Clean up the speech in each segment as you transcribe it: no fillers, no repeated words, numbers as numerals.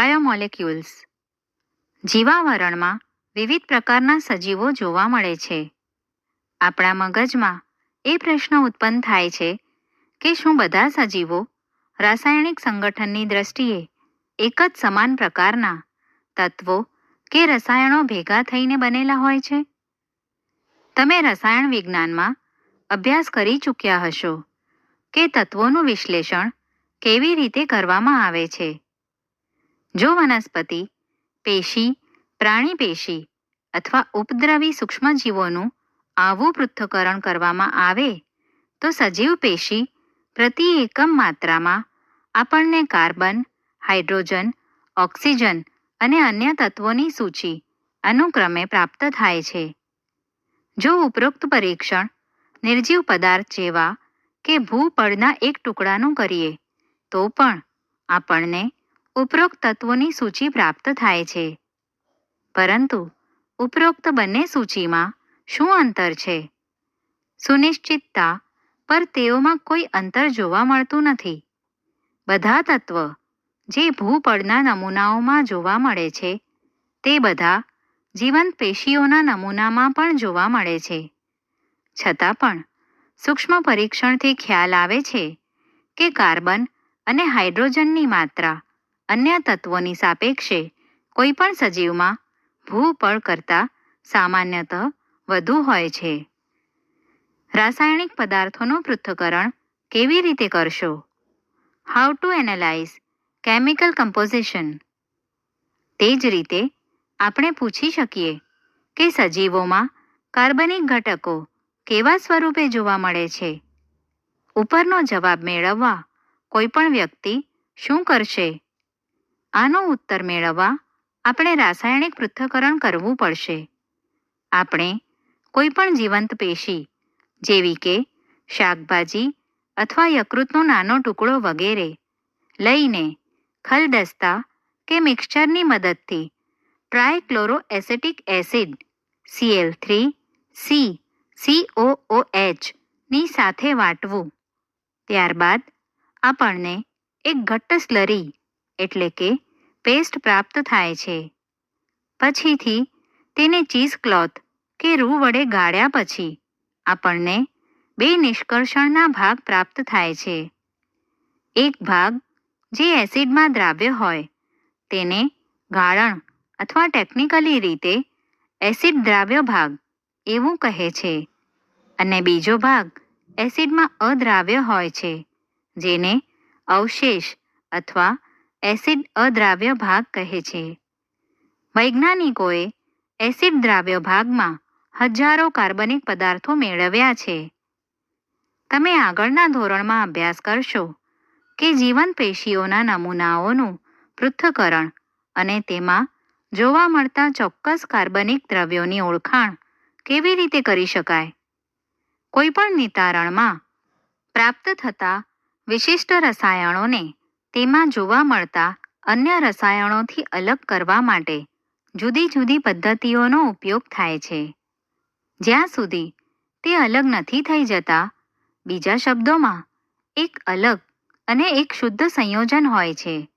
Biomolecules. જીવાવરણમાં વિવિધ પ્રકારના સજીવો જોવા મળે છે. આપણા મગજમાં એ પ્રશ્ન ઉત્પન્ન થાય છે કે શું બધા સજીવો રાસાયણિક સંગઠનની દ્રષ્ટિએ એક જ સમાન પ્રકારના તત્વો કે રસાયણો ભેગા થઈને બનેલા હોય છે? તમે રસાયણ વિજ્ઞાનમાં અભ્યાસ કરી ચૂક્યા હશો કે તત્વોનું વિશ્લેષણ કેવી રીતે કરવામાં આવે છે. જો વનસ્પતિ, પેશી, પ્રાણી પેશી અથવા ઉપદ્રવી સૂક્ષ્મજીવોનું આવું પૃથ્થકરણ કરવામાં આવે તો સજીવ પેશી પ્રતિ એકમ માત્રામાં આપણને કાર્બન, હાઇડ્રોજન, ઓક્સિજન અને અન્ય તત્વોની સૂચિ અનુક્રમે પ્રાપ્ત થાય છે. જો ઉપરોક્ત પરીક્ષણ નિર્જીવ પદાર્થ જેવા કે ભૂપળના એક ટુકડાનું કરીએ તો પણ આપણને ઉપરોક્ત તત્વોની સૂચિ પ્રાપ્ત થાય છે. પરંતુ ઉપરોક્ત બંને સૂચિમાં શું અંતર છે? સુનિશ્ચિતતા પર તેઓમાં કોઈ અંતર જોવા મળતું નથી. બધા તત્વ જે ભૂપળના નમૂનાઓમાં જોવા મળે છે તે બધા જીવંત પેશીઓના નમૂનામાં પણ જોવા મળે છે. છતાં પણ સૂક્ષ્મ પરીક્ષણથી ખ્યાલ આવે છે કે કાર્બન અને હાઇડ્રોજનની માત્રા અન્ય તત્વોની સાપેક્ષે કોઈપણ સજીવમાં ભૂપળ કરતાં સામાન્યતઃ વધુ હોય છે. રાસાયણિક પદાર્થોનું પૃથ્થકરણ કેવી રીતે કરશો? How to analyse chemical composition. તે જ રીતે આપણે પૂછી શકીએ કે સજીવોમાં કાર્બનિક ઘટકો કેવા સ્વરૂપે જોવા મળે છે. ઉપરનો જવાબ મેળવવા કોઈપણ વ્યક્તિ શું કરશે? આનો ઉત્તર મેળવવા આપણે રાસાયણિક પૃથ્થકરણ કરવું પડશે. આપણે કોઈપણ જીવંત પેશી જેવી કે શાકભાજી અથવા યકૃતનો નાનો ટુકડો વગેરે લઈને ખલદસ્તા કે મિક્સચરની મદદથી ટ્રાયક્લોરોએસેટિક એસિડ Cl3CCOOH ની સાથે વાટવું. ત્યારબાદ આપણને એક ઘટ્ટ સ્લરી એટલે કે પેસ્ટ પ્રાપ્ત થાય છે. પછીથી તેને ચીઝ ક્લોથ કે રૂ વડે ગાળ્યા પછી આપણને બે નિષ્કર્ષણના ભાગ પ્રાપ્ત થાય છે. એક ભાગ જે એસિડમાં દ્રાવ્ય હોય તેને ગાળણ અથવા ટેકનિકલી રીતે એસિડ દ્રાવ્ય ભાગ એવું કહે છે અને બીજો ભાગ એસિડમાં અદ્રાવ્ય હોય છે જેને અવશેષ અથવા એસિડ અદ્રાવ્ય ભાગ કહે છે. વૈજ્ઞાનિકોએ એસિડ દ્રાવ્ય ભાગમાં હજારો કાર્બનિક પદાર્થો મેળવ્યા છે. તમે આગળના ધોરણમાં અભ્યાસ કરશો કે જીવંત પેશીઓના નમૂનાઓનું પૃથ્થકરણ અને તેમાં જોવા મળતા ચોક્કસ કાર્બનિક દ્રવ્યોની ઓળખાણ કેવી રીતે કરી શકાય. કોઈપણ નિતારણમાં પ્રાપ્ત થતા વિશિષ્ટ રસાયણોને તેમાં જોવા મળતા અન્ય રસાયણોથી અલગ કરવા માટે જુદી જુદી પદ્ધતિઓનો ઉપયોગ થાય છે. જ્યાં સુધી તે અલગ નથી થઈ જતા, બીજા શબ્દોમાં એક અલગ અને એક શુદ્ધ સંયોજન હોય છે.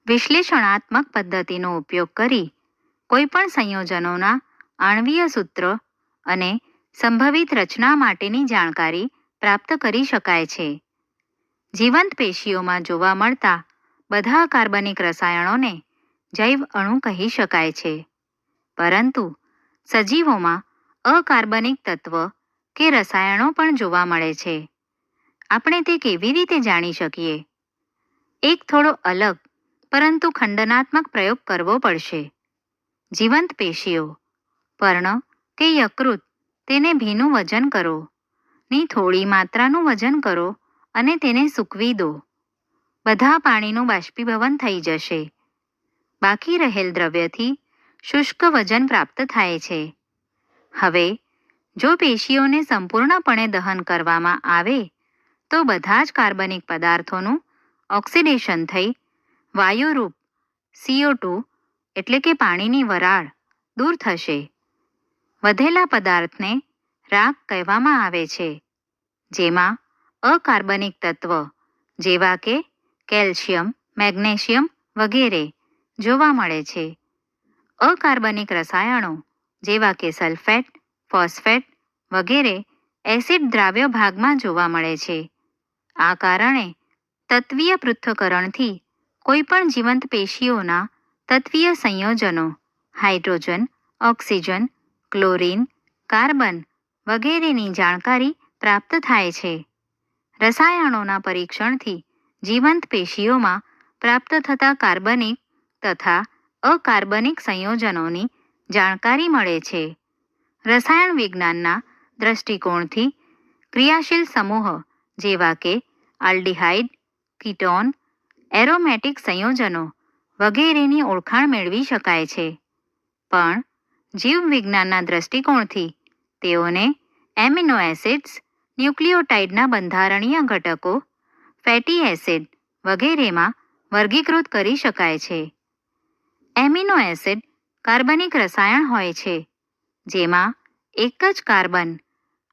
વિશ્લેષણાત્મક પદ્ધતિનો ઉપયોગ કરી કોઈપણ સંયોજનોના આણ્વીય સૂત્ર અને સંભવિત રચના માટેની જાણકારી પ્રાપ્ત કરી શકાય છે. જીવંત પેશીઓમાં જોવા મળતા બધા કાર્બનિક રસાયણોને જૈવ અણુ કહી શકાય છે. પરંતુ સજીવોમાં અકાર્બનિક તત્વ કે રસાયણો પણ જોવા મળે છે. આપણે તે કેવી રીતે જાણી શકીએ? એક થોડો અલગ પરંતુ ખંડનાત્મક પ્રયોગ કરવો પડશે. જીવંત પેશીઓ, પર્ણ કે યકૃત તેને ભીનું વજન કરો ની થોડી માત્રાનું વજન કરો અને તેને સૂકવી દો. બધા પાણીનું બાષ્પીભવન થઈ જશે. બાકી રહેલ દ્રવ્યથી શુષ્ક વજન પ્રાપ્ત થાય છે. હવે જો પેશીઓને સંપૂર્ણપણે દહન કરવામાં આવે તો બધા જ કાર્બનિક પદાર્થોનું ઓક્સિડેશન થઈ વાયુરૂપ CO2 એટલે કે પાણીની વરાળ દૂર થશે. વધેલા પદાર્થને રાખ કહેવામાં આવે છે, જેમાં અકાર્બનિક તત્વ જેવા કે કેલ્શિયમ, મેગ્નેશિયમ વગેરે જોવા મળે છે. અકાર્બનિક રસાયણો જેવા કે સલ્ફેટ, ફોસ્ફેટ વગેરે એસિડ દ્રાવ્ય ભાગમાં જોવા મળે છે. આ કારણે તત્વીય પૃથ્થકરણથી કોઈપણ જીવંત પેશીઓના તત્વીય સંયોજનો હાઇડ્રોજન, ઓક્સિજન, ક્લોરીન, કાર્બન વગેરેની જાણકારી પ્રાપ્ત થાય છે. રસાયણોના પરીક્ષણથી જીવંત પેશીઓમાં પ્રાપ્ત થતા કાર્બનિક તથા અકાર્બનિક સંયોજનોની જાણકારી મળે છે. રસાયણ વિજ્ઞાનના દૃષ્ટિકોણથી ક્રિયાશીલ સમૂહ જેવા કે આલ્ડિહાઇડ, કીટોન, એરોમેટિક સંયોજનો વગેરેની ઓળખાણ મેળવી શકાય છે. પણ જીવવિજ્ઞાનના દૃષ્ટિકોણથી તેઓને એમિનો એસિડ્સ, ન્યુક્લિયોટાઇડના બંધારણીય ઘટકો, ફેટી એસિડ વગેરેમાં વર્ગીકૃત કરી શકાય છે. એમિનો એસિડ કાર્બનિક રસાયણ હોય છે, જેમાં એક જ કાર્બન,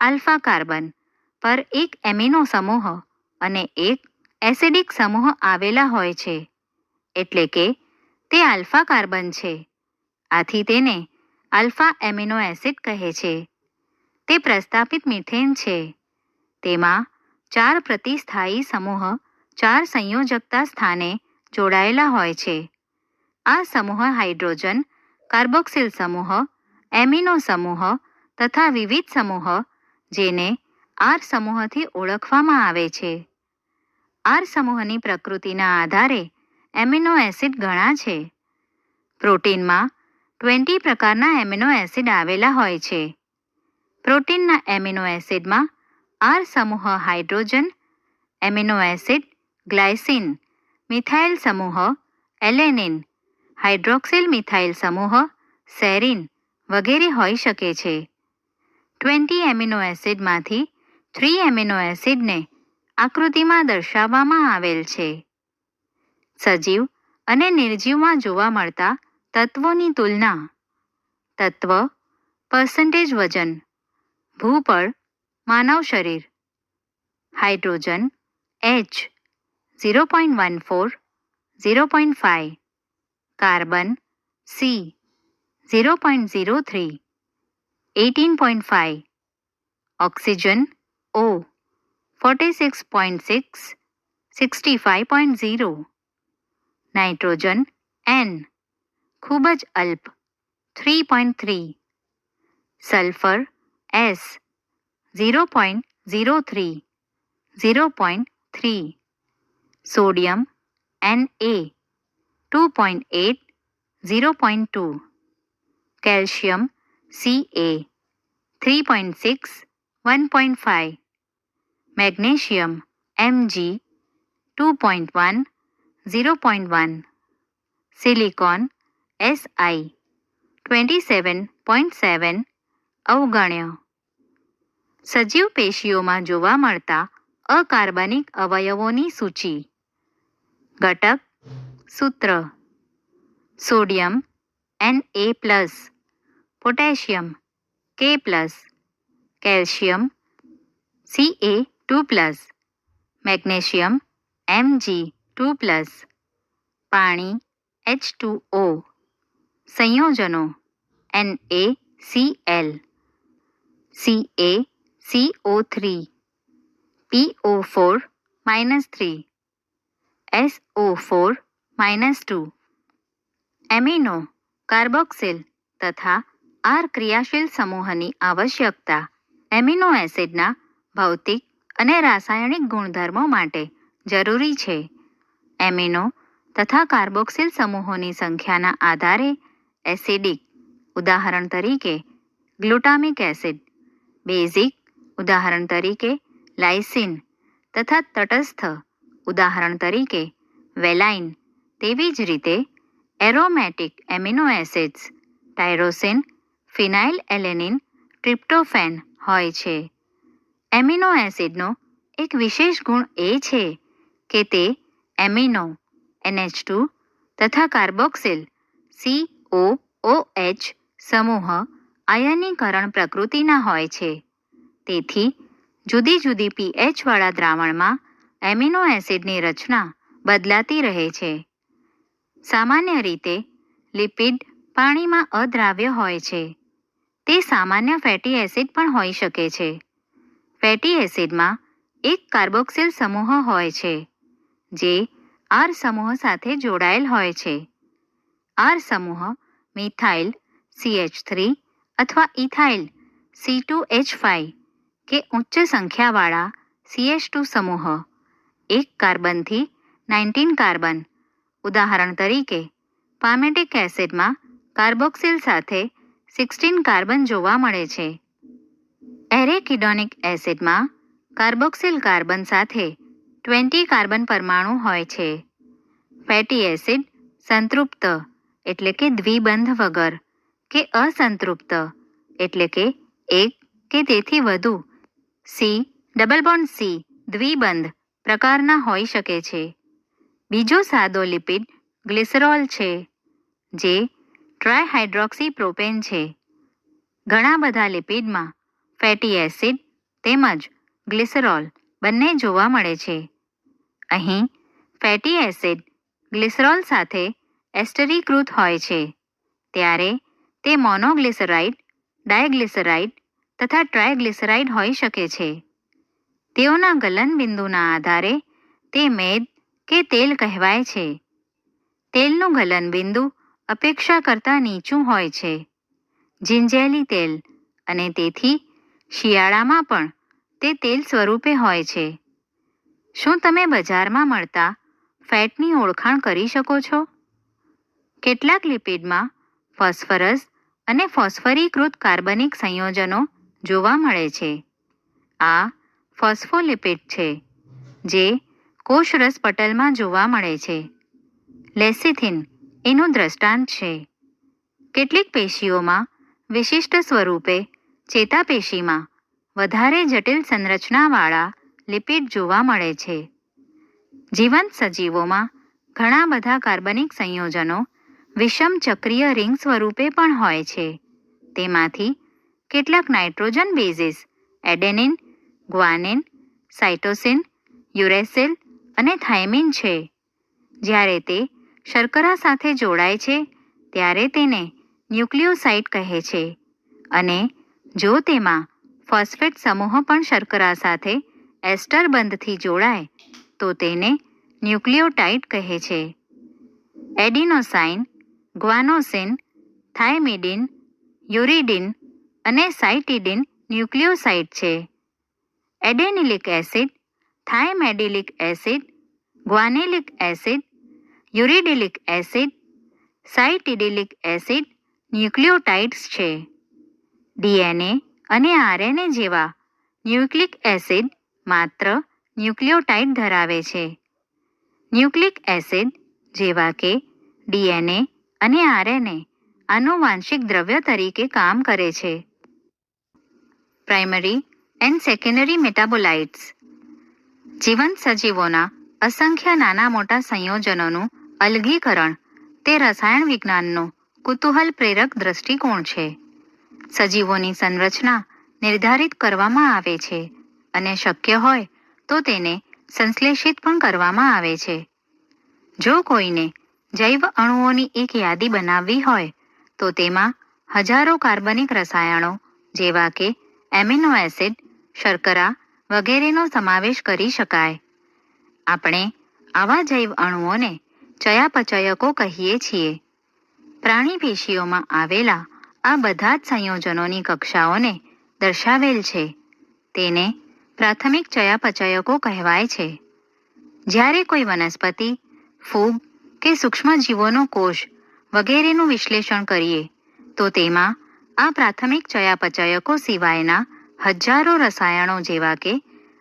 આલ્ફા કાર્બન પર એક એમિનો સમૂહ અને એક એસિડિક સમૂહ આવેલા હોય છે, એટલે કે તે આલ્ફા કાર્બન છે. આથી તેને આલ્ફા એમિનો એસિડ કહે છે. તે પ્રસ્થાપિત મિથેન છે. તેમાં 4 પ્રતિસ્થાયી સમૂહ 4 સંયોજકતા સ્થાને જોડાયેલા હોય છે. આ સમૂહ હાઇડ્રોજન, કાર્બોક્સિલ સમૂહ, એમિનો સમૂહ તથા વિવિધ સમૂહ જેને આર સમૂહથી ઓળખવામાં આવે છે. આર સમૂહની પ્રકૃતિના આધારે એમિનો એસિડ ઘણા છે. પ્રોટીનમાં 20 પ્રકારના એમિનો એસિડ આવેલા હોય છે. પ્રોટીનના એમિનો એસિડમાં આર સમૂહ hydrogen, amino acid glycine, methyl સમૂહ એલેનિન, હાઇડ્રોક્સિલ મિથાઇલ સમૂહ સેરિન વગેરે હોઈ શકે છે. 20 એમિનો એસિડમાંથી 3 એમિનો એસિડને આકૃતિમાં દર્શાવવામાં આવેલ છે. સજીવ અને નિર્જીવમાં જોવા મળતા તત્વોની તુલના. તત્વ પર્સન્ટેજ વજન. ભૂપળ માનવ શરીર. Hydrogen H 0.14 0.5, carbon C 0.03 18.5, oxygen O 46.6 65.0, nitrogen N ખૂબ જ અલ્પ 3.3, sulphur S 0.03 0.3, sodium Na 2.8 0.2, calcium Ca 3.6 1.5, magnesium Mg 2.1 0.1, silicon Si 27.7 અવગણ્ય. સજીવ પેશીઓમાં જોવા મળતા અકાર્બનિક અવયવોની સૂચિ. ઘટક સૂત્ર. Sodium Na+, potassium K+, calcium Ca2+, magnesium Mg2+, પાણી H2O, સંયોજનો NaCl, CaCO3, PO4-3, SO4-2, amino, carboxyl તથા આર ક્રિયાશીલ સમૂહની આવશ્યકતા એમિનો એસિડના ભૌતિક અને રાસાયણિક ગુણધર્મો માટે જરૂરી છે. એમિનો તથા કાર્બોક્સિલ સમૂહોની સંખ્યાના આધારે એસિડિક, ઉદાહરણ તરીકે ગ્લુટામિક એસિડ, બેઝિક, ઉદાહરણ તરીકે લાઇસિન તથા તટસ્થ, ઉદાહરણ તરીકે વેલાઇન, તેવી જ રીતે એરોમેટિક એમિનો એસિડ્સ ટાયરોસિન, ફિનાઇલ એલેનિન, ટ્રિપ્ટોફેન હોય છે. એમિનો એસિડનો એક વિશેષ ગુણ એ છે કે તે એમિનો NH2 તથા કાર્બોક્સિલ COOH સમૂહ આયનીકરણ પ્રકૃતિના હોય છે. તેથી જુદી જુદી pH વાળા દ્રાવણમાં એમિનો એસિડની રચના બદલાતી રહે છે. સામાન્ય રીતે લિપિડ પાણીમાં અદ્રાવ્ય હોય છે. તે સામાન્ય ફેટી એસિડ પણ હોઈ શકે છે. ફેટી એસિડમાં એક કાર્બોક્સિલ સમૂહ હોય છે જે આર સમૂહ સાથે જોડાયેલ હોય છે. આર સમૂહ મિથાઇલ CH3 અથવા ઇથાઇલ C2H5 કે ઉચ્ચ સંખ્યાવાળા CH2 સમૂહ, એક કાર્બનથી 19 કાર્બન, ઉદાહરણ તરીકે પામેટિક એસિડમાં કાર્બોક્સિલ સાથે 16 કાર્બન જોવા મળે છે. એરેકિડોનિક એસિડમાં કાર્બોક્સિલ કાર્બન સાથે 20 કાર્બન પરમાણુ હોય છે. ફેટી એસિડ સંતૃપ્ત એટલે કે દ્વિબંધ વગર કે અસંતૃપ્ત એટલે કે એક કે તેથી વધુ ડબલ બોન્ડ C દ્વિબંધ પ્રકારના હોઈ શકે છે. બીજો સાદો લિપિડ ગ્લિસરોલ છે જે ટ્રાયહાઇડ્રોક્સી પ્રોપેન છે. ઘણા બધા લિપિડમાં ફેટી એસિડ તેમજ ગ્લિસરોલ બંને જોવા મળે છે. અહીં ફેટી એસિડ ગ્લિસરોલ સાથે એસ્ટરીકૃત હોય છે ત્યારે તે મોનોગ્લિસરાઇડ, ડાયગ્લિસરાઇડ તથા ટ્રાયગ્લિસરાઇડ હોઈ શકે છે. તેઓના ગલનબિંદુના આધારે તે મેદ કે તેલ કહેવાય છે. તેલનું ગલનબિંદુ અપેક્ષા કરતાં નીચું હોય છે, જિંજેલી તેલ, અને તેથી શિયાળામાં પણ તે તેલ સ્વરૂપે હોય છે. શું તમે બજારમાં મળતા ફેટની ઓળખાણ કરી શકો છો? કેટલાક લિપિડમાં ફોસ્ફરસ અને ફોસ્ફરીકૃત કાર્બનિક સંયોજનો જોવા મળે છે. આ ફોસ્ફોલિપિડ છે જે કોષરસ પટલમાં જોવા મળે છે. લેસિથિન એનું દ્રષ્ટાંત છે. કેટલીક પેશીઓમાં વિશિષ્ટ સ્વરૂપે ચેતાપેશીમાં વધારે જટિલ સંરચનાવાળા લિપિડ જોવા મળે છે. જીવંત સજીવોમાં ઘણા બધા કાર્બનિક સંયોજનો વિષમ ચક્રીય રિંગ સ્વરૂપે પણ હોય છે. તેમાંથી કેટલાક nitrogen basis adenine, guanine, cytosine, uracil અને થાઇમિન છે. જ્યારે તે શર્કરા સાથે જોડાય છે ત્યારે તેને ન્યુક્લિયોસાઇડ કહે છે અને જો તેમાં ફોસ્ફેટ સમૂહ પણ શર્કરા સાથે એસ્ટર બંધથી જોડાય તો તેને ન્યુક્લિયોટાઇડ કહે છે. એડિનોસાઇન, ગ્વાનોસિન, થાઇમિડિન, યુરિડિન અને સાઇટિડિન ન્યુક્લિયોસાઇડ છે. Adenylic acid, thymidylic acid, guanylic acid, uridylic acid, cytidylic acid nucleotides છે. DNA અને RNA જેવા ન્યુક્લિક એસિડ માત્ર ન્યુક્લિયોટાઇડ ધરાવે છે. ન્યુક્લિક એસિડ જેવા કે DNA અને RNA આનુવાંશિક દ્રવ્ય તરીકે કામ કરે છે. Primary and secondary metabolites. જીવંત સજીવોના અસંખ્ય નાના મોટા સંયોજનોનું અલગીકરણ તે રસાયણ વિજ્ઞાનનો કુતૂહલ પ્રેરક દ્રષ્ટિકોણ છે. સજીવોની સંરચના નિર્ધારિત કરવામાં આવે છે અને શક્ય હોય તો તેને સંશ્લેષિત પણ કરવામાં આવે છે. જો કોઈને જૈવ અણુઓની એક યાદી બનાવવી હોય તો તેમાં હજારો કાર્બનિક રસાયણો જેવા કે એમિનો એસિડ, શર્કરા વગેરેનો સમાવેશ કરી શકાય. આપણે આવા જૈવ અણુઓને ચયાપચયકો કહીએ છીએ. પ્રાણી પેશીઓમાં આવેલા આ બધા જ સંયોજનોની કક્ષાઓને દર્શાવેલ છે. તેને પ્રાથમિક ચયાપચયકો કહેવાય છે. જ્યારે કોઈ વનસ્પતિ, ફૂગ કે સૂક્ષ્મજીવોનો કોષ વગેરેનું વિશ્લેષણ કરીએ તો તેમાં આ પ્રાથમિક ચયાપચયકો સિવાયના હજારો રસાયણો જેવા કે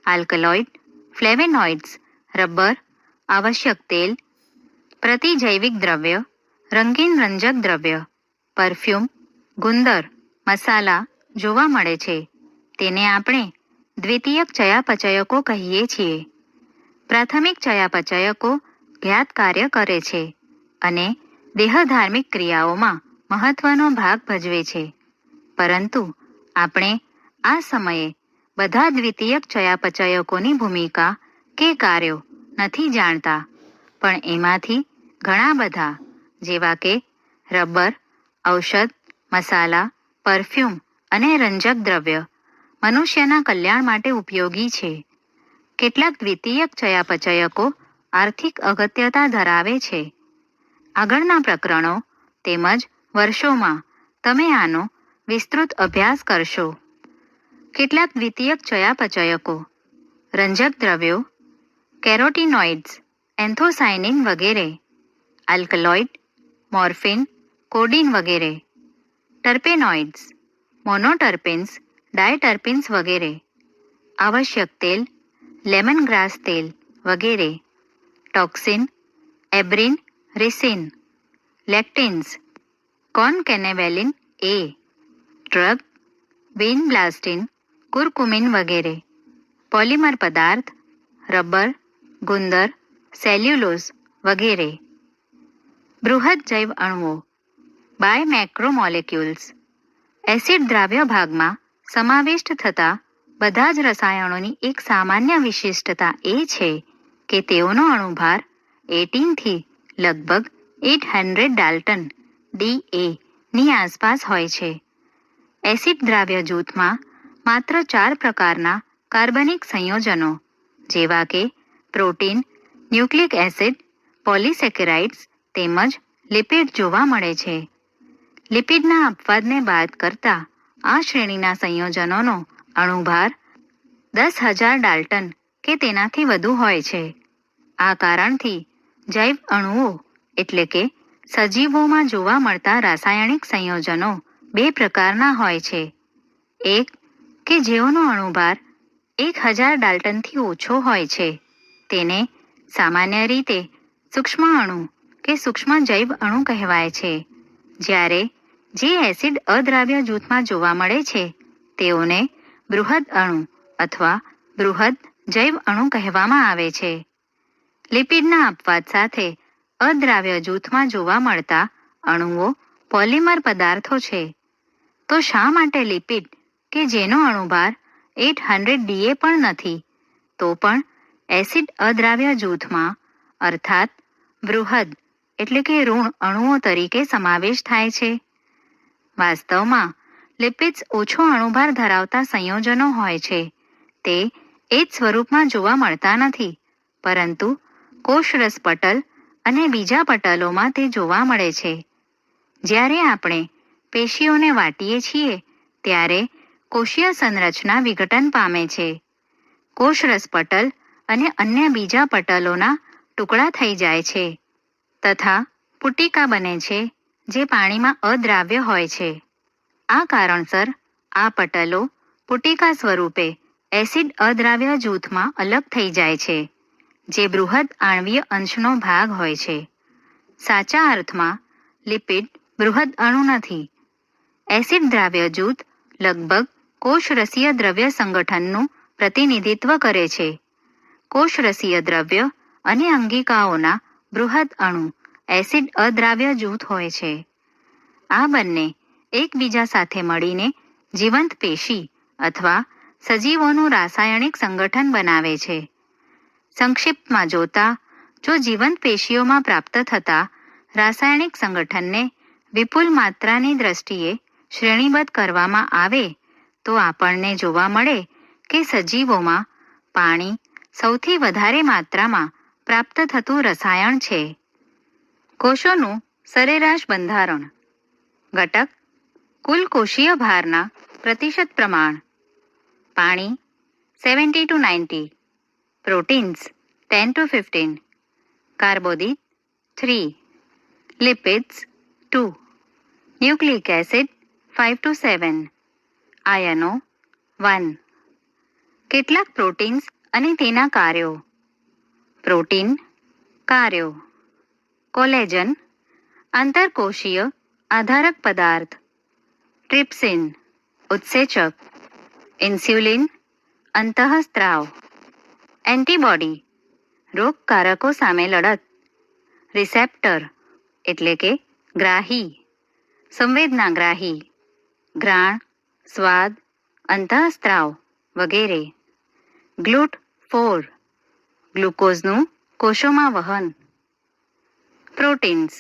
આલ્કલોઇડ, ફ્લેવેનોઇડ્સ, રબર, આવશ્યક તેલ, પ્રતિજૈવિક દ્રવ્ય, રંગીન રંજક દ્રવ્ય, પરફ્યુમ, ગુંદર, મસાલા જોવા મળે છે. તેને આપણે દ્વિતીયક ચયાપચયકો કહીએ છીએ. પ્રાથમિક ચયાપચયકો જ્ઞાત કાર્ય કરે છે અને દેહધાર્મિક ક્રિયાઓમાં મહત્વનો ભાગ ભજવે છે. પરંતુ આપણે આ સમયે બધા દ્વિતીયક ચયાપચયકોની ભૂમિકા કે કાર્યો નથી જાણતા, પણ એમાંથી ઘણા બધા જેવા કે રબર, ઔષધ, મસાલા, પરફ્યુમ અને રંજક દ્રવ્ય મનુષ્યના કલ્યાણ માટે ઉપયોગી છે. કેટલાક દ્વિતીયક ચયાપચયકો આર્થિક અગત્યતા ધરાવે છે. આગળના પ્રકરણો તેમજ વર્ષોમાં તમે આનો વિસ્તૃત અભ્યાસ કરશો. કેટલાક દ્વિતીયક ચયાપચયકો: રંજક દ્રવ્યો, કેરોટીનોઇડ્સ, એન્થોસાયનિન વગેરે, આલ્કલોઇડ, મોર્ફિન, કોડીન વગેરે, ટર્પેનોઇડ્સ, મોનોટર્પેન્સ, ડાયટર્પિન્સ વગેરે, આવશ્યક તેલ, લેમનગ્રાસ તેલ વગેરે, ટોક્સિન, એબ્રિન, રિસિન, લેક્ટિન્સ, કોન્કેનેવેલિન એ, ડ્રગ, વિનબ્લાસ્ટિન, કુર્કુમિન વગેરે, પોલિમર પદાર્થ, રબર, ગુંદર, સેલ્યુલોઝ વગેરે. બૃહદ જૈવ અણુઓ બાયમેક્રોમોલેક્યુલ્સ. એસિડ દ્રાવ્ય ભાગમાં સમાવિષ્ટ થતા બધા જ રસાયણોની એક સામાન્ય વિશિષ્ટતા એ છે કે તેઓનો અણુભાર 18 થી લગભગ 800 ડાલ્ટન DA ની આસપાસ હોય છે. એસિડ દ્રાવ્ય જૂથમાં માત્ર 4 પ્રકારના કાર્બનિક સંયોજનો જેવા કે પ્રોટીન, ન્યુક્લિક એસિડ, પોલિસેકેરાઇડ્સ તેમજ લિપિડ જોવા મળે છે. લિપિડના અપવાદને બાદ કરતા આ શ્રેણીના સંયોજનોનો અણુભાર 10,000 ડાલ્ટન કે તેનાથી વધુ હોય છે. આ કારણથી જૈવ અણુઓ એટલે કે સજીવોમાં જોવા મળતા રાસાયણિક સંયોજનો 2 પ્રકારના હોય છે. એક કે જેઓનો અણુભાર 1,000 ડાલ્ટનથી ઓછો હોય છે તેને સામાન્ય રીતે સૂક્ષ્મ અણુ કે સૂક્ષ્મ જૈવ અણુ કહેવાય છે. જ્યારે જે એસિડ અદ્રાવ્ય જૂથમાં જોવા મળે છે તેઓને બૃહદ અણુ અથવા બૃહદ જૈવ અણુ કહેવામાં આવે છે. લિપિડના અપવાદ સાથે અદ્રાવ્ય જૂથમાં જોવા મળતા અણુઓ પોલિમર પદાર્થો છે. તો શા માટે લિપિડ કે જેનો અણુભાર 800 DA પણ નથી તો પણ એસિડ અદ્રાવ્ય જૂથમાં અર્થાત બૃહદ એટલે કે ઋણ અણુઓ તરીકે સમાવેશ થાય છે? વાસ્તવમાં લિપિડ્સ ઓછો અણુભાર ધરાવતા સંયોજનો હોય છે. તે એ જ સ્વરૂપમાં જોવા મળતા નથી, પરંતુ કોષરસ પટલ અને બીજા પટલોમાં તે જોવા મળે છે. જ્યારે આપણે પેશીઓને વાટીએ છીએ ત્યારે કોષીય સંરચના વિઘટન પામે છે. કોષરસ પટલ અને અન્ય બીજા પટલોના ટુકડા થઈ જાય છે તથા પુટિકા બને છે જે પાણીમાં અદ્રાવ્ય હોય છે. આ કારણસર આ પટલો પુટિકા સ્વરૂપે એસિડ અદ્રાવ્ય જૂથમાં અલગ થઈ જાય છે, જે બૃહદ આણ્વીય અંશનો ભાગ હોય છે. સાચા અર્થમાં લિપિડ બૃહદ અણુ નથી. એસિડ દ્રાવ્ય જૂથ લગભગ કોષરસીય દ્રવ્ય સંગઠનનું પ્રતિનિધિત્વ કરે છે. કોષરસીય દ્રવ્ય અને અંગિકાઓના બૃહદ અણુ એસિડ અદ્રાવ્ય જૂથ હોય છે. આ બંને એકબીજા સાથે મળીને જીવંત પેશી અથવા સજીવોનું રાસાયણિક સંગઠન બનાવે છે. સંક્ષિપ્તમાં જોતા જો જીવંત પેશીઓમાં પ્રાપ્ત થતા રાસાયણિક સંગઠનને વિપુલ માત્રાની દ્રષ્ટિએ શ્રેણીબદ્ધ કરવામાં આવે તો આપણને જોવા મળે કે સજીવોમાં પાણી સૌથી વધારે માત્રામાં પ્રાપ્ત થતું રસાયણ છે. કોષોનું સરેરાશ બંધારણ. ઘટક: કુલ કોષીય ભારના પ્રતિશત પ્રમાણ. પાણી 70 to 90, proteins 10 to 15, કાર્બોદિત 3, lipids 2, nucleic acid 5 to 7, આયનો 1. કેટલાક પ્રોટીન્સ અને તેના કાર્યો. પ્રોટીન કાર્યો: કોલેજન આંતરકોષીય આધારક પદાર્થ, ટ્રિપ્સિન ઉત્સેચક, ઇન્સ્યુલિન અંતઃસ્ત્રાવ, એન્ટીબોડી રોગકારકો સામે લડત, રિસેપ્ટર એટલે કે ગ્રાહી, સંવેદનાગ્રાહી, ઘ્રાણ, સ્વાદ, અંતઃસ્ત્રાવ વગેરે. ગ્લુટ4 ગ્લુકોઝનું કોષોમાં વહન. પ્રોટીન્સ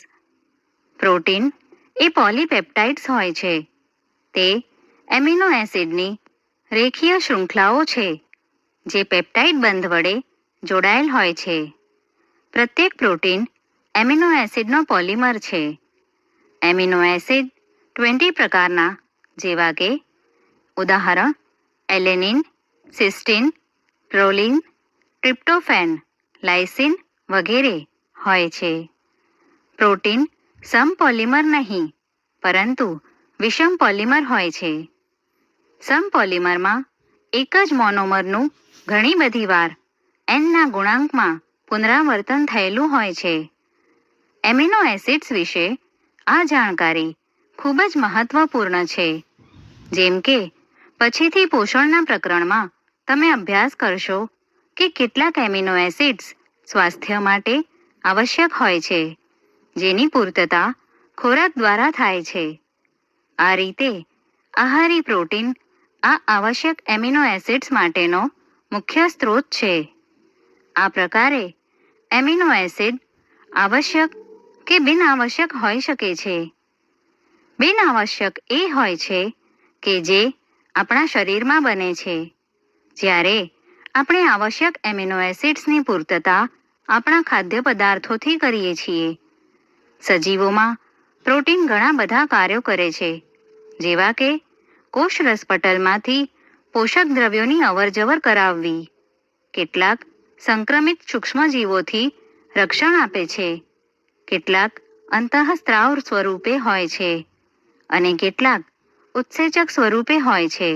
પ્રોટીન એ પોલીપેપ્ટાઇડ્સ હોય છે. તે એમિનો એસિડની રેખીય શૃંખલાઓ છે જે પેપ્ટાઇડ બંધ વડે જોડાયેલ હોય છે. પ્રત્યેક પ્રોટીન એમિનો એસિડનો પોલિમર છે. એમિનો એસિડ 20 પ્રકારના જેવા કે ઉદાહરણ alanine, cysteine, Proline, tryptophan, lysine વગેરે હોય છે. પ્રોટીન સમપોલિમર નહીં પરંતુ વિષમ પોલિમર હોય છે. સમપોલિમરમાં એક જ મોનોમરનું ઘણી બધી વાર Nના ગુણાંકમાં પુનરાવર્તન થયેલું હોય છે. એમિનો એસિડ્સ વિશે આ જાણકારી ખૂબ જ મહત્વપૂર્ણ છે. જેમ કે પછીથી પોષણના પ્રકરણમાં તમે અભ્યાસ કરશો કે કેટલાક એમિનો એસિડ્સ સ્વાસ્થ્ય માટે આવશ્યક હોય છે જેની પૂર્તતા ખોરાક દ્વારા થાય છે. આ રીતે આહારી પ્રોટીન આ આવશ્યક એમિનો એસિડ્સ માટેનો મુખ્ય સ્ત્રોત છે. આ પ્રકારે એમિનો એસિડ આવશ્યક કે બિનઆવશ્યક હોઈ શકે છે. બિનઆવશ્યક એ હોય છે કે જે આપણા શરીરમાં બને છે, જ્યારે આપણે આવશ્યક એમિનો એસિડ્સની પૂર્તતા આપણા ખાદ્ય પદાર્થોથી કરીએ છીએ. સજીવોમાં પ્રોટીન ઘણા બધા કાર્યો કરે છે, જેવા કે કોષ રસપટલમાંથી પોષક દ્રવ્યોની અવરજવર કરાવવી, કેટલાક સંક્રમિત સૂક્ષ્મજીવોથી રક્ષણ આપે છે, કેટલાક અંતઃસ્ત્રાવ સ્વરૂપે હોય છે અને કેટલાક ઉત્સેચક સ્વરૂપે હોય છે.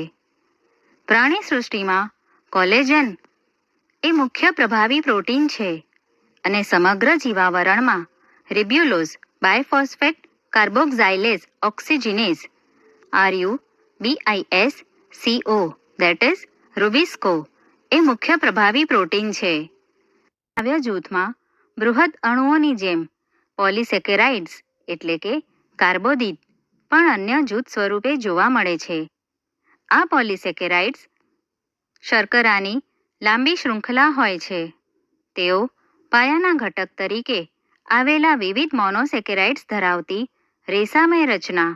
પ્રાણી સૃષ્ટિમાં કોલેજન એ મુખ્ય પ્રભાવી પ્રોટીન છે અને સમગ્ર જીવાવરણમાં ribulose biphosphate કાર્બોક્સાઇલેઝ ઓક્સિજિનેઝ RUBISCO that is રૂબિસ્કો એ મુખ્ય પ્રભાવી પ્રોટીન છે. દ્રાવ્ય જૂથમાં બૃહદ અણુઓની જેમ પોલિસેકેરાઇડ્સ એટલે કે કાર્બોદિત પણ અન્ય જૂથ સ્વરૂપે જોવા મળે છે. આ પોલિસેકેરાઇડ્સ શર્કરાની લાંબી શૃંખલા હોય છે. તેઓ પાયાના ઘટક તરીકે આવેલા વિવિધ મોનોસેકેરાઇડ્સ ધરાવતી રેસામય રચના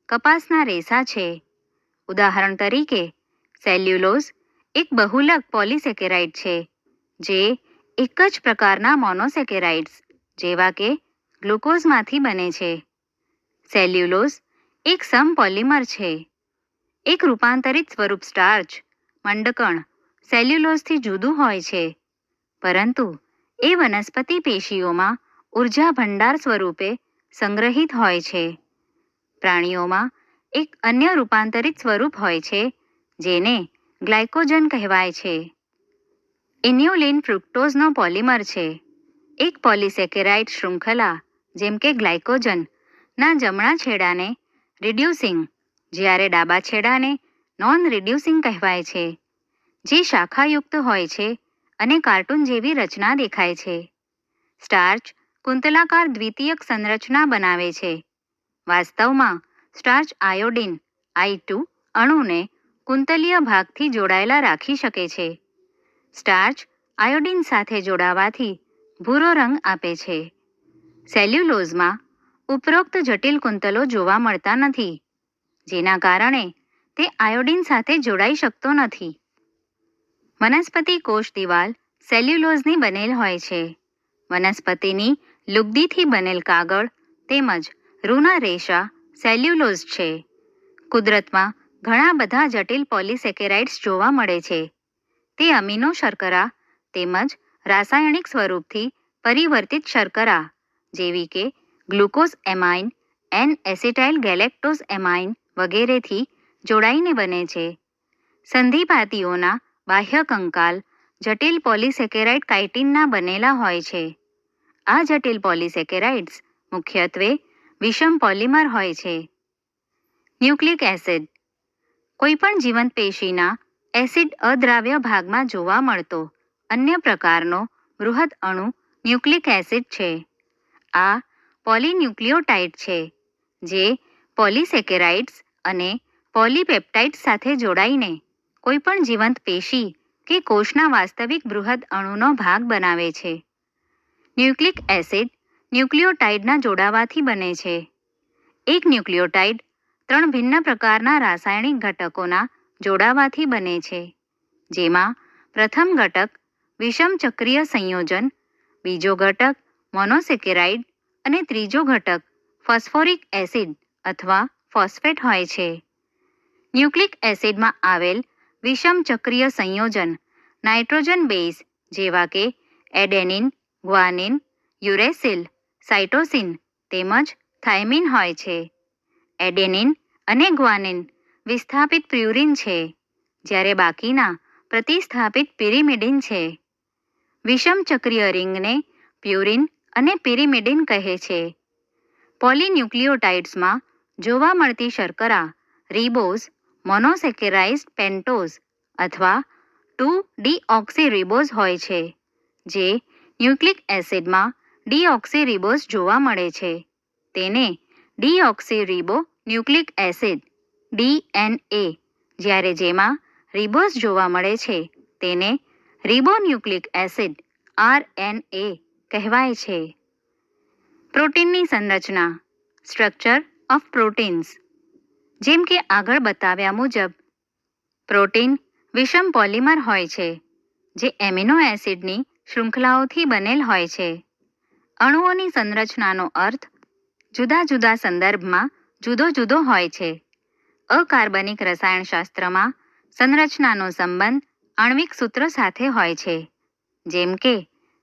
કપાસના રેસા છે. ઉદાહરણ તરીકે સેલ્યુલોઝ એક બહુલક પોલિસેકેરાઇડ છે જે એક જ પ્રકારના મોનોસેકેરાઇડ્સ જેવા કે ગ્લુકોઝમાંથી બને છે. સેલ્યુલોઝ એક સમપોલિમર છે. એક રૂપાંતરિત સ્વરૂપ સ્ટાર્ચ મંડકણ સેલ્યુલોઝથી જુદું હોય છે, પરંતુ એ વનસ્પતિ પેશીઓમાં ઉર્જા ભંડાર સ્વરૂપે સંગ્રહિત હોય છે. પ્રાણીઓમાં એક અન્ય રૂપાંતરિત સ્વરૂપ હોય છે જેને ગ્લાયકોજન કહેવાય છે. ઇન્યુલિન ફ્રુક્ટોઝનો પોલિમર છે. એક પોલિસેકેરાઇડ શૃંખલા જેમ કે ગ્લાયકોજન ના જમણા છેડાને રિડ્યુસિંગ જ્યારે ડાબા છેડાને નોન રિડ્યુસિંગ કહેવાય છે, જે શાખાયુક્ત હોય છે અને કાર્ટૂન જેવી રચના દેખાય છે. સ્ટાર્ચ કુંતલાકાર દ્વિતીયક સંરચના બનાવે છે. વાસ્તવમાં સ્ટાર્ચ આયોડિન I2 અણુને કુંતલીય ભાગથી જોડાયેલા રાખી શકે છે. સ્ટાર્ચ આયોડિન સાથે જોડાવાથી ભૂરો રંગ આપે છે. સેલ્યુલોઝમાં ઉપરોક્ત જટિલ કુંતલો જોવા મળતા નથી, જેના કારણે તે આયોડિન સાથે જોડાઈ શકતો નથી. વનસ્પતિ કોષ દિવાલ સેલ્યુલોઝની બનેલ હોય છે. વનસ્પતિની લુગદીથી બનેલ કાગળ તેમજ રૂના રેશા સેલ્યુલોઝ છે. કુદરતમાં ઘણા બધા જટિલ પોલિસેકેરાઇડ્સ જોવા મળે છે. તે અમીનો શર્કરા તેમજ રાસાયણિક સ્વરૂપથી પરિવર્તિત શર્કરા જેવી કે ગ્લુકોઝ એમાઇન, N-એસિટાઇલ ગેલેક્ટોઝ એમાઇન વગેરેથી જોડાઈને બને છે. સંધિપાતીઓના બાહ્ય કંકાલ જટિલ પોલિસેકેરાઇડ કાઇટિનના બનેલા હોય છે. આ જટિલ પોલિસેકેરાઇડ્સ મુખ્યત્વે વિષમ પોલિમર હોય છે. ન્યુક્લિક એસિડ કોઈપણ જીવંત પેશીના એસિડ અદ્રાવ્ય ભાગમાં જોવા મળતો અન્ય પ્રકારનો બૃહદ અણુ ન્યુક્લિક એસિડ છે. આ પોલીન્યુક્લિયોટાઇડ છે જે પોલિસેકેરાઇડ્સ અને પોલીપેપ્ટાઇડ્સ સાથે જોડાઈને કોઈપણ જીવંત પેશી કે કોષના વાસ્તવિક બૃહદ અણુનો ભાગ બનાવે છે. ન્યુક્લિક એસિડ ન્યુક્લિયોટાઇડના જોડાવાથી બને છે. એક ન્યુક્લિયોટાઇડ 3 ભિન્ન પ્રકારના રાસાયણિક ઘટકોના જોડાવાથી બને છે, જેમાં પ્રથમ ઘટક વિષમ ચક્રીય સંયોજન, બીજો ઘટક મોનોસેકેરાઇડ અને ત્રીજો ઘટક ફોસ્ફોરિક એસિડ અથવા ફોસ્ફેટ હોય છે. ન્યુક્લિક એસિડમાં આવેલ વિષમ ચક્રીય સંયોજન નાઇટ્રોજન બેઝ જેવા કે એડેનિન, ગ્વાનિન, યુરેસિલ, સાઇટોસિન તેમજ થાઇમિન હોય છે. એડેનિન અને ગ્વાનિન વિસ્થાપિત પ્યુરિન છે, જ્યારે બાકીના પ્રતિસ્થાપિત પિરિમિડિન છે. વિષમ ચક્રીય રિંગને પ્યુરિન અને પિરિમિડિન કહે છે. પોલીન્યુક્લિયોટાઇડ્સમાં જોવા મળતી શર્કરા રિબોઝ, મોનોસેકેરાઇઝ્ડ પેન્ટોઝ અથવા 2-ડીઓક્સીરિબોઝ હોય છે, જે ન્યુક્લિક એસિડમાં ડીઓક્સીરિબોઝ જોવા મળે છે. તેને ડીઓક્સીરિબો ન્યુક્લિક એસિડ (DNA), જ્યારે જેમાં રિબોઝ જોવા મળે છે તેને રિબોન્યુક્લિક એસિડ (RNA) કહેવાય છે. પ્રોટીનની સંરચના સ્ટ્રક્ચર ઓફ પ્રોટીન્સ. જેમ કે આગળ બતાવ્યા મુજબ પ્રોટીન વિષમ પોલિમર હોય છે, જે એમિનો એસિડની શૃંખલાઓથી બનેલ હોય છે. અણુઓની સંરચનાનો અર્થ જુદા જુદા સંદર્ભમાં જુદો જુદો હોય છે. અકાર્બનિક રસાયણશાસ્ત્રમાં સંરચનાનો સંબંધ આણ્વિક સૂત્ર સાથે હોય છે, જેમ કે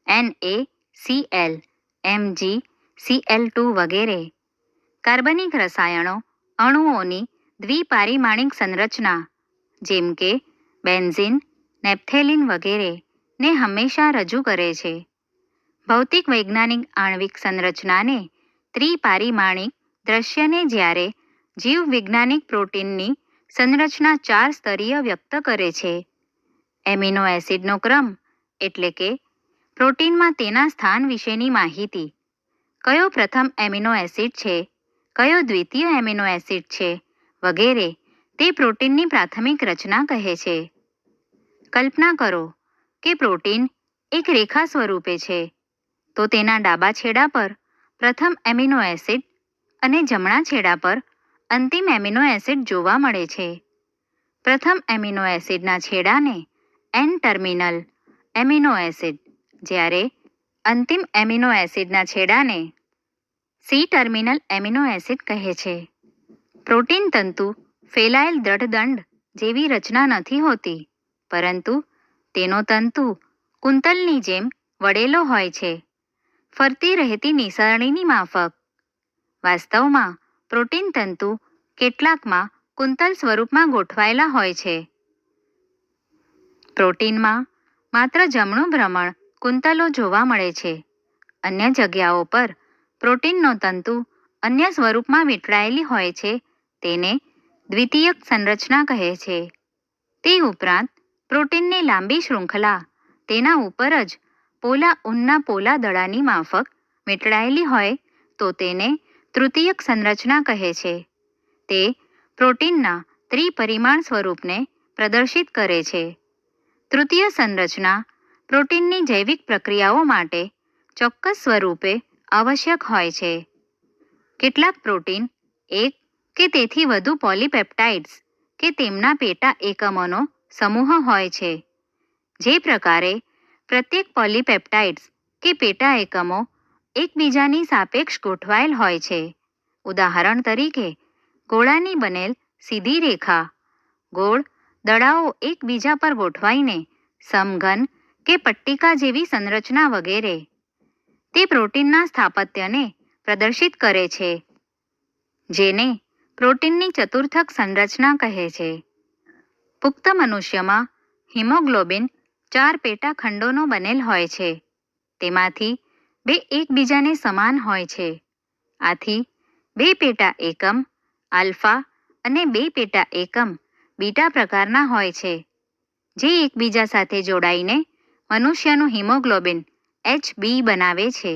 NaCl, MgCl2 વગેરે. કાર્બનિક રસાયણો અણુઓની દ્વિપારિમાણિક સંરચના જેમ કે બેન્ઝીન, નેપ્થેલિન વગેરે ને હંમેશા રજૂ કરે છે. ભૌતિક વૈજ્ઞાનિક આણ્વિક સંરચનાને ત્રિપારિમાણિક દ્રશ્યને જ્યારે જીવવિજ્ઞાનિક પ્રોટીનની સંરચના 4 સ્તરીય વ્યક્ત કરે છે. એમિનો એસિડનો ક્રમ એટલે કે પ્રોટીનમાં તેના સ્થાન વિશેની માહિતી, કયો પ્રથમ એમિનો એસિડ છે, કયો દ્વિતીય એમિનો એસિડ છે વગેરે તે પ્રોટીનની પ્રાથમિક રચના કહે છે. કલ્પના કરો કે પ્રોટીન એક રેખા સ્વરૂપે છે, તો તેના ડાબા છેડા પર પ્રથમ એમિનો એસિડ અને જમણા છેડા પર અંતિમ એમિનો એસિડ જોવા મળે છે. પ્રથમ એમિનો એસિડના છેડાને N-ટર્મિનલ એમિનો એસિડ, જ્યારે અંતિમ એમિનો એસિડના છેડાને C-ટર્મિનલ એમિનો એસિડ કહે છે. પ્રોટીન તંતુ ફેલાયેલ દ્રઢદંડ જેવી રચના નથી હોતી, પરંતુ તેનો તંતુ કુંતલની જેમ વળેલો હોય છે, ફરતી રહેતી નિસરણીની માફક. વાસ્તવમાં પ્રોટીન તંતુ કેટલાકમાં કુંતલ સ્વરૂપમાં ગોઠવાયેલા હોય છે. પ્રોટીનમાં માત્ર જમણું ભ્રમણ કુંતલો જોવા મળે છે. અન્ય જગ્યાઓ પર પ્રોટીનનો તંતુ અન્ય સ્વરૂપમાં વીંટળાયેલી હોય છે, તેને દ્વિતીયક સંરચના કહે છે. તે ઉપરાંત પ્રોટીનની લાંબી શૃંખલા તેના ઉપર જ પોલા ઊનના પોલા દડાની માફક વીંટળાયેલી હોય તો તેને તૃતીયક સંરચના કહે છે. તે પ્રોટીનના ત્રિપરિમાણ સ્વરૂપને પ્રદર્શિત કરે છે. તૃતીય સંરચના પ્રોટીનની જૈવિક પ્રક્રિયાઓ માટે ચોક્કસ સ્વરૂપે આવશ્યક હોય છે. કેટલાક પ્રોટીન એક કે તેથી વધુ પોલીપેપ્ટાઇડ્સ કે તેમના પેટા એકમોનો સમૂહ હોય છે. જે પ્રકારે પ્રત્યેક પોલીપેપ્ટાઇડ્સ કે પેટા એકમો એકબીજાની સાપેક્ષ ગોઠવાયેલ હોય છે. ઉદાહરણ તરીકે ગોળાની બનેલ સીધી રેખા, ગોળ દડાઓ એકબીજા પર ગોઠવાઈને સમઘન કે પટ્ટિકા જેવી સંરચના વગેરે. તે પ્રોટીનના સ્થાપત્યને પ્રદર્શિત કરે છે, જેને પ્રોટીનની ચતુર્થક સંરચના કહે છે. પુખ્ત મનુષ્યમાં હિમોગ્લોબિન 4 પેટા ખંડોનો બનેલ હોય છે. તેમાંથી 2 એકબીજાને સમાન હોય છે. આથી 2 પેટા એકમ આલ્ફા અને 2 પેટા એકમ બીટા પ્રકારના હોય છે, જે એકબીજા સાથે જોડાઈને મનુષ્યનું હિમોગ્લોબિન HB બનાવે છે.